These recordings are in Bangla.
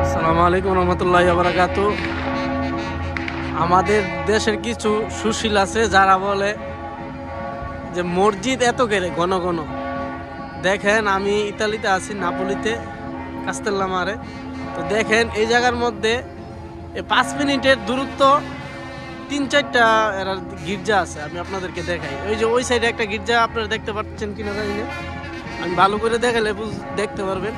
আসসালামু আলাইকুম রহমতুল্লাহি ওয়া বারাকাতুহু। আমাদের দেশের কিছু সুশীল আছে যারা বলে যে মসজিদ এত গেলে ঘন ঘন। দেখেন আমি ইতালিতে আছি, নাপোলিতে, কাস্তেলমারে। তো দেখেন এই জায়গার মধ্যে 5 মিনিটের দূরত্ব 3-4টা এরা গির্জা আছে। আমি আপনাদেরকে দেখাই। ওই যে ওই সাইডে একটা গির্জা আপনারা দেখতে পাচ্ছেন কিনা জানি না, আমি ভালো করে দেখালে দেখতে পারবেন।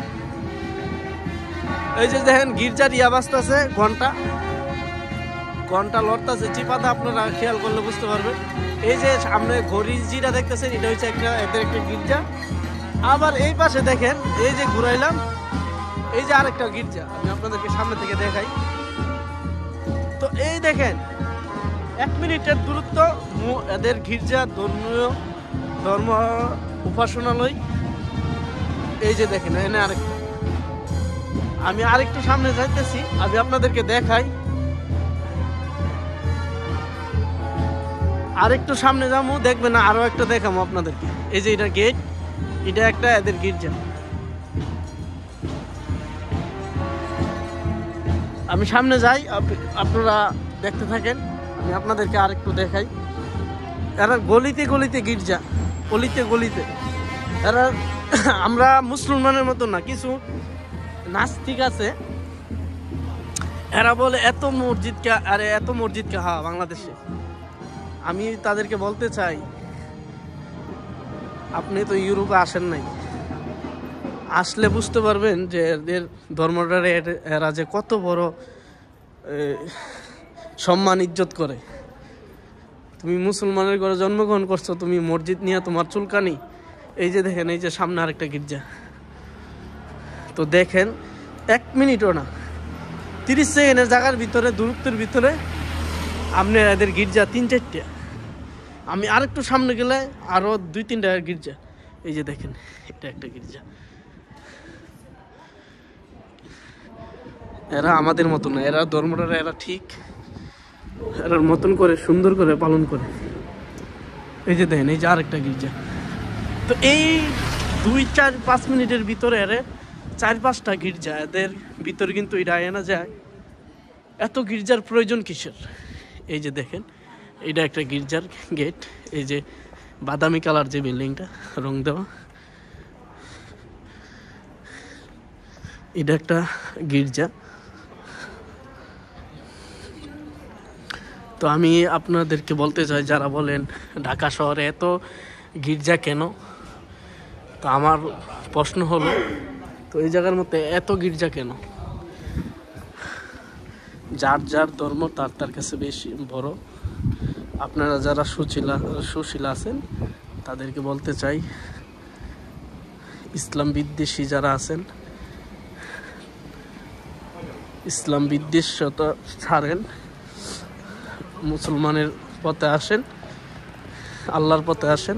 এই যে দেখেন গির্জার বাজতেছে, ঘন্টা লড়তেছে, চিপাতে আপনারা খেয়াল করলে বুঝতে পারবেন। এই যে সামনে ঘড়ি যেটা দেখতেছেন এটা হচ্ছে এদের একটা গির্জা। আবার এই পাশে দেখেন, এই যে ঘুরাইলাম, এই যে আরেকটা গির্জা, আমি আপনাদেরকে সামনে থেকে দেখাই। তো এই দেখেন 1 মিনিটের দূরত্ব এদের গির্জা, ধর্ম উপাসনালয়। এই যে দেখেন এখানে আরেকটা। আমি আরেকটু সামনে যাইতেছি, আমি আপনাদেরকে দেখাই। আরেকটু সামনে যাবো, দেখবেন আরো একটা দেখাবো আপনাদেরকে। এই যে এটা গেট, এটা একটা এদের গির্জা। আমি সামনে যাই, আপনারা দেখতে থাকেন, আমি আপনাদেরকে আরেকটু দেখাই। এরা গলিতে গলিতে গির্জা, গলিতে গলিতে। এরা আমরা মুসলমানের মতো না, কিছু নাস্তিক আছে, এরা বলে এত মসজিদ কে হ্যাঁ বাংলাদেশে। আমি তাদেরকে বলতে চাই, আপনি তো ইউরোপে আসেন নাই, আসলে বুঝতে পারবেন যে এদের ধর্মটার এরা যে কত বড় সম্মান ইজ্জত করে। তুমি মুসলমানের ঘরে জন্মগ্রহণ করছো, তুমি মসজিদ নিয়ে তোমার চুলকানি। এই যে দেখেন, এই যে সামনে আরেকটা গির্জা। তো দেখেন 1 মিনিটও না, 30 সেকেন্ডের জায়গার ভিতরে, দূরত্বের ভিতরে আপনি এদের গির্জা 3-4টা। আমি আরেকটু সামনে গেলে আরো 2-3টা গির্জা। এই যে দেখেন, এটা একটা গির্জা। এরা আমাদের মতো না, এরা ধর্মটা এরা ঠিক এরার মতন করে সুন্দর করে পালন করে। এই যে দেখেন, এই যে আরেকটা গির্জা। তো এই 2-4-5 মিনিটের ভিতরে এর 4-5টা গির্জা। এদের ভিতরে কিন্তু এটা আনা যায়, এত গির্জার প্রয়োজন কিসের? এই যে দেখেন, এটা একটা গির্জার গেট। এই যে বাদামি কালার যে বিল্ডিংটা রং দেওয়া, এটা একটা গির্জা। তো আমি আপনাদেরকে বলতে চাই, যারা বলেন ঢাকা শহরে এত গির্জা কেন, তো আমার প্রশ্ন হলো, তো এই জায়গার মধ্যে এত গির্জা কেন? যার যার ধর্ম তার কাছে বেশি বড়। আপনারা যারা সুশীল আছেন তাদেরকে বলতে চাই, ইসলাম বিদ্বেষী যারা আছেন, ইসলাম বিদ্বেষতা ছাড়েন, মুসলমানের পথে আসেন, আল্লাহর পথে আসেন,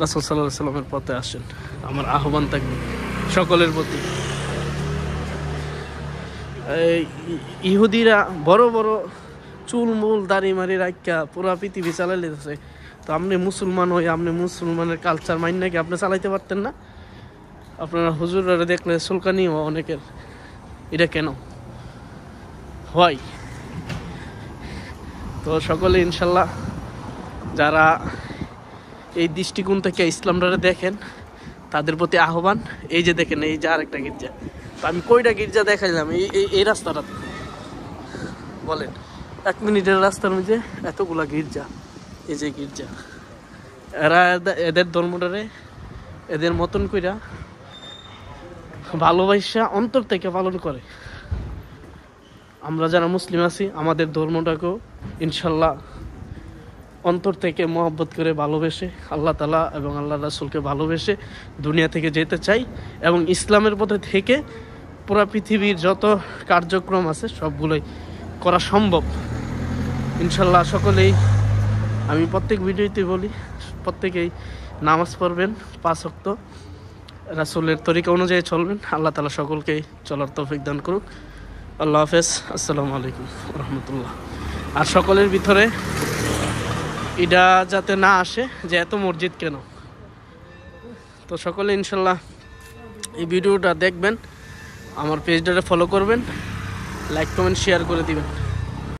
রাসূল সাল্লাল্লাহু আলাইহি ওয়াসাল্লামের পথে আসেন। আমার আহ্বান থাকবে সকলের প্রতি। ইহুদিরা বড় বড় চুলমুল দাড়ি মারি রাখা পুরা পৃথিবী চালাই লেগেছে। তো আপনি মুসলমান হয়ে আপনি মুসলমানের কালচার মাইন নাকি আপনি চালাইতে পারতেন না? আপনারা হুজুররা দেখলে চুলকানি অনেকের, এটা কেন হয়? তো সকলে ইনশাল্লাহ যারা এই দৃষ্টিকোণ থেকে ইসলামটা দেখেন তাদের প্রতি আহ্বান। এই যে দেখেন, এই যে আরেকটা গির্জা। তো আমি কয়টা গির্জা দেখাইলাম এই রাস্তাটাতে, বলেন 1 মিনিটের রাস্তার মধ্যে এতগুলা গির্জা। এই যে গির্জা, এরা এদের ধর্মটারে এদের মতন কইরা ভালোবাসা অন্তর থেকে পালন করে। আমরা যারা মুসলিম আছি আমাদের ধর্মটাকেও ইনশাল্লাহ অন্তর থেকে মহব্বত করে ভালোবেসে, আল্লাহ তাআলা এবং আল্লাহ রাসূলকে ভালোবেসে দুনিয়া থেকে যেতে চাই। এবং ইসলামের পথে থেকে পুরো পৃথিবীর যত কার্যক্রম আছে সবগুলোই করা সম্ভব ইনশাল্লাহ। সকলেই, আমি প্রত্যেক ভিডিওতে বলি, প্রত্যেকেই নামাজ পড়বেন 5 ওয়াক্ত, রাসূলের তরিকা অনুযায়ী চলবেন। আল্লাহ তাআলা সকলকেই চলার তৌফিক দান করুক। আল্লাহ হাফেজ। আসসালামু আলাইকুম রহমতুল্লাহ। আর সকলের ভিতরে এটা যাতে না আসে যে এত মসজিদ কেন, তো সকলে ইনশাল্লাহ এই ভিডিওটা দেখবেন, আমার পেজটাকে ফলো করবেন। লাইক কমেন্ট শেয়ার করে দিবেন।